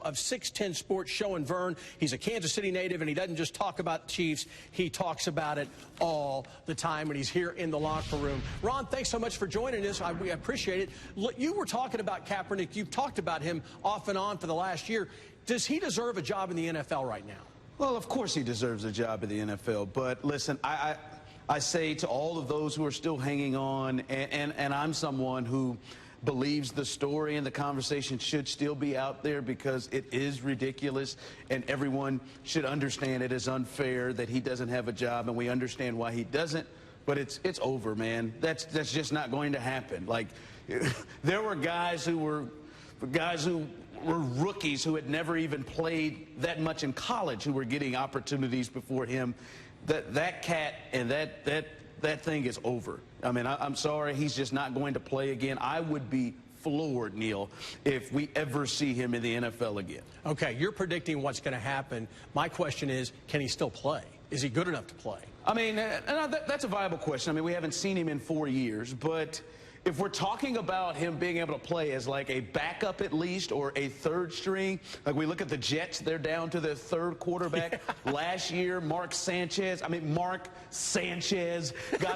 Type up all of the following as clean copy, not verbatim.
of 610 Sports, Show and Vern. He's a Kansas City native, and he doesn't just talk about the Chiefs. He talks about it all the time, and he's here in the locker room. Ron, thanks so much for joining us. We appreciate it. Look, you were talking about Kaepernick. You've talked about him off and on for the last year. Does he deserve a job in the NFL right now? Well, of course he deserves a job in the NFL. But listen, I say to all of those who are still hanging on, and I'm someone who believes the story and the conversation should still be out there because it is ridiculous, and everyone should understand it is unfair that he doesn't have a job, and we understand why he doesn't. But it's over, man. That's just not going to happen. Like, there were guys who were rookies who had never even played that much in college who were getting opportunities before him. That cat and that thing is over. I mean, I'm sorry, he's just not going to play again. I would be floored, Neil, if we ever see him in the NFL again. Okay, you're predicting what's going to happen. My question is, can he still play? Is he good enough to play? I mean, that's a viable question. I mean, we haven't seen him in 4 years, but if we're talking about him being able to play as like a backup at least or a third string, like we look at the Jets, they're down to their third quarterback. Last year, Mark Sanchez got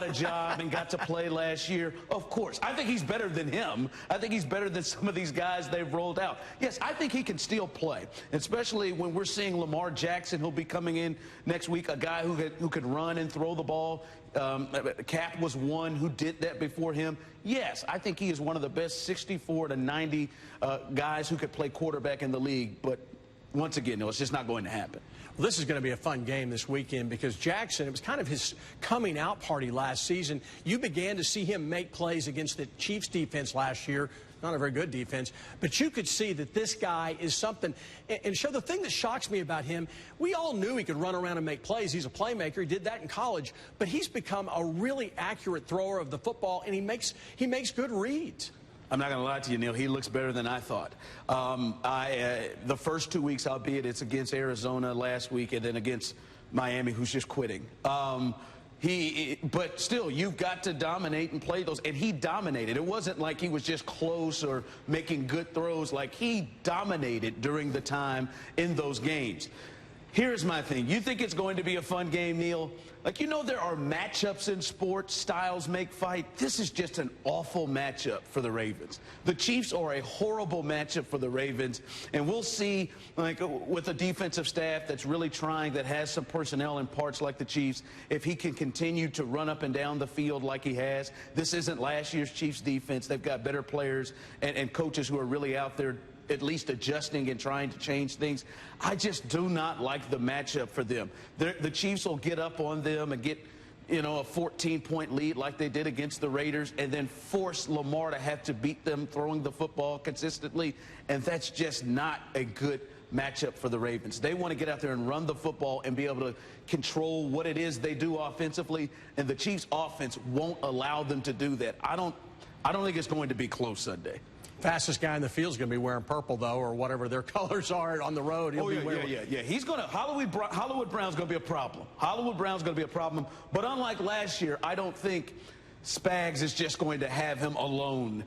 a job and got to play last year. Of course, I think he's better than him. I think he's better than some of these guys they've rolled out. Yes, I think he can still play, especially when we're seeing Lamar Jackson, who'll be coming in next week, a guy who could run and throw the ball. Cap was one who did that before him. Yes, I think he is one of the best 64 to 90 guys who could play quarterback in the league. But once again, no, it's just not going to happen. Well, this is going to be a fun game this weekend because Jackson, it was kind of his coming out party last season. You began to see him make plays against the Chiefs defense last year. Not a very good defense, but you could see that this guy is something. And the thing that shocks me about him, we all knew he could run around and make plays. He's a playmaker. He did that in college, but he's become a really accurate thrower of the football, and he makes good reads. I'm not going to lie to you, Neil. He looks better than I thought. The first 2 weeks, albeit it's against Arizona last week and then against Miami, who's just quitting. But still, you've got to dominate and play those. And he dominated. It wasn't like he was just close or making good throws. Like, he dominated during the time in those games. Here's my thing. You think it's going to be a fun game, Neil? Like, you know, there are matchups in sports. Styles make fight. This is just an awful matchup for the Ravens. The Chiefs are a horrible matchup for the Ravens. And we'll see, like, with a defensive staff that's really trying, that has some personnel in parts like the Chiefs, if he can continue to run up and down the field like he has. This isn't last year's Chiefs defense. They've got better players and coaches who are really out there at least adjusting and trying to change things. I just do not like the matchup for them. The Chiefs will get up on them and get, you know, a 14-point lead like they did against the Raiders and then force Lamar to have to beat them throwing the football consistently, and that's just not a good matchup for the Ravens. They want to get out there and run the football and be able to control what it is they do offensively, and the Chiefs' offense won't allow them to do that. I don't think it's going to be close Sunday. Fastest guy in the field is going to be wearing purple, though, or whatever their colors are on the road. Yeah. He's going to Hollywood Brown's going to be a problem. Hollywood Brown's going to be a problem. But unlike last year, I don't think Spags is just going to have him alone,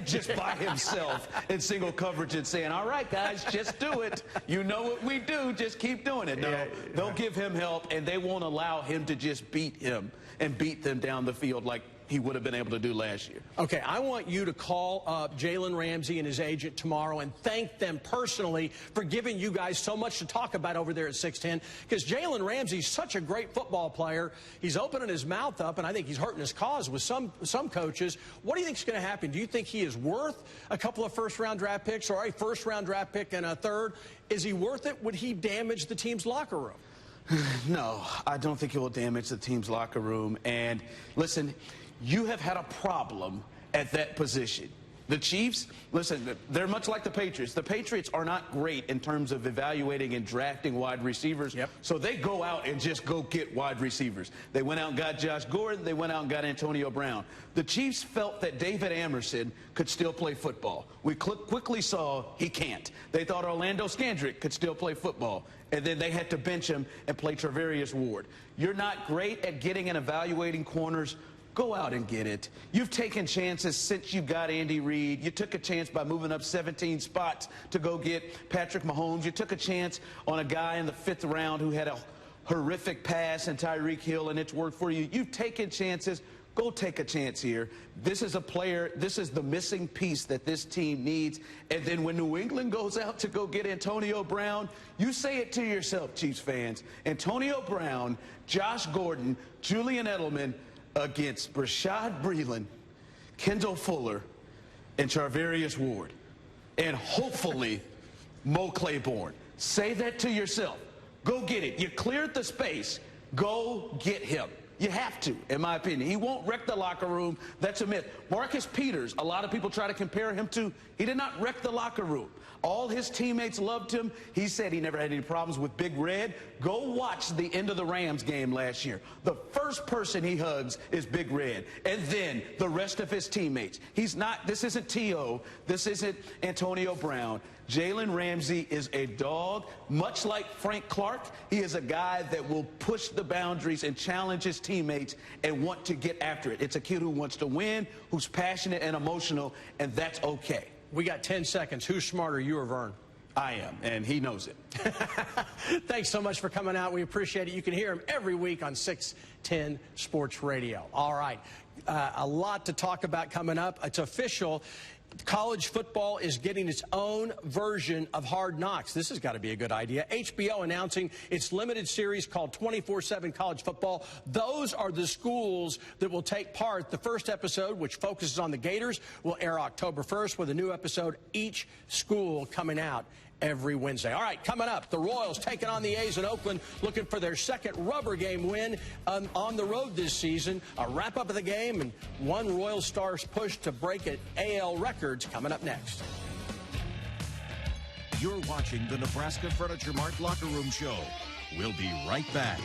just by himself in single coverage and saying, all right, guys, just do it. You know what we do. Just keep doing it. No, they'll give him help, and they won't allow him to just beat him and beat them down the field like he would have been able to do last year. Okay, I want you to call up Jalen Ramsey and his agent tomorrow and thank them personally for giving you guys so much to talk about over there at 610, because Jalen Ramsey's such a great football player. He's opening his mouth up, and I think he's hurting his cause with some coaches. What do you think is going to happen? Do you think he is worth a couple of first-round draft picks or a first-round draft pick and a third? Is he worth it? Would he damage the team's locker room? No, I don't think it will damage the team's locker room. And listen, you have had a problem at that position. The Chiefs, listen, they're much like the Patriots. The Patriots are not great in terms of evaluating and drafting wide receivers. Yep. So they go out and just go get wide receivers. They went out and got Josh Gordon. They went out and got Antonio Brown. The Chiefs felt that David Amerson could still play football. We quickly saw he can't. They thought Orlando Scandrick could still play football. And then they had to bench him and play Travarius Ward. You're not great at getting and evaluating corners. Go out and get it. You've taken chances since you got Andy Reid. You took a chance by moving up 17 spots to go get Patrick Mahomes. You took a chance on a guy in the 5th round who had a horrific pass in Tyreek Hill, and it's worked for you. You've taken chances. Go take a chance here. This is a player, this is the missing piece that this team needs. And then when New England goes out to go get Antonio Brown, you say it to yourself, Chiefs fans. Antonio Brown, Josh Gordon, Julian Edelman against Rashad Breeland, Kendall Fuller, and Charvarius Ward. And hopefully, Mo Claiborne. Say that to yourself. Go get it. You cleared the space. Go get him. You have to, in my opinion. He won't wreck the locker room. That's a myth. Marcus Peters, a lot of people try to compare him to. He did not wreck the locker room. All his teammates loved him. He said he never had any problems with Big Red. Go watch the end of the Rams game last year. The first person he hugs is Big Red, and then the rest of his teammates. He's not, this isn't T.O., this isn't Antonio Brown. Jalen Ramsey is a dog, much like Frank Clark. He is a guy that will push the boundaries and challenge his teammates and want to get after it. It's a kid who wants to win, who's passionate and emotional, and that's okay. We got 10 seconds. Who's smarter, you or Vern? I am, and he knows it. Thanks so much for coming out. We appreciate it. You can hear him every week on 610 Sports Radio. All right, a lot to talk about coming up. It's official. College football is getting its own version of Hard Knocks. This has got to be a good idea. HBO announcing its limited series called 24/7 College Football. Those are the schools that will take part. The first episode, which focuses on the Gators, will air October 1st with a new episode each school coming out every Wednesday. All right, coming up, the Royals taking on the A's in Oakland, looking for their second rubber game win on the road this season. A wrap-up of the game and one Royal Stars push to break at AL records coming up next. You're watching the Nebraska Furniture Mart Locker Room Show. We'll be right back.